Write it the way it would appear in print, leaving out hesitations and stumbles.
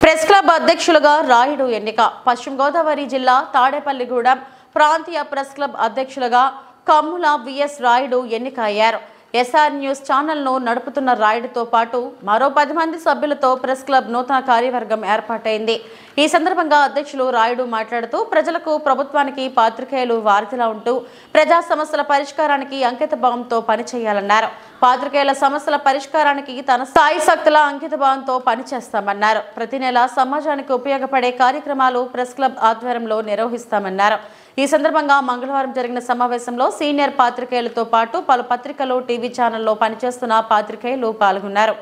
Press club అధ్యక్షులుగా రాయుడు ఎన్నిక. పశ్చిమ గోదావరి జిల్లా తాడేపల్లిగూడెం ప్రాంతీయ ప్రెస్ క్లబ్ అధ్యక్షులుగా కమ్ముల విఎస్ రాయుడు ఎన్నిక అయ్యారు. ఎస్ఆర్ న్యూస్ ఛానల్ను నడుపుతున్న రాయుడుతో పాటు మరో 10 మంది సభ్యులతో ప్రెస్ క్లబ్ నూతన కార్యవర్గం ఏర్పాటైంది. ఈ సందర్భంగా అధ్యక్షులు రాయుడు మాట్లాడుతూ ప్రజలకు, ప్రభుత్వానికి పాత్రికేయులు వారధిలా ఉంటూ ప్రజా సమస్యల పరిష్కారానికి అంకితభావంతో పనిచేయాలన్నారు. పాత్రికేయుల సమస్యల పరిష్కారానికి తన స్థాయి శక్తుల అంకితభావంతో పనిచేస్తామన్నారు. ప్రతి నెల సమాజానికి ఉపయోగపడే కార్యక్రమాలు ప్రెస్ క్లబ్ ఆధ్వర్యంలో నిర్వహిస్తామన్నారు. ఈ సందర్భంగా మంగళవారం జరిగిన సమావేశంలో సీనియర్ పాత్రికేయులతో పాటు పలు పత్రికలు, టీవీ ఛానల్లో పనిచేస్తున్న పాత్రికేయులు పాల్గొన్నారు.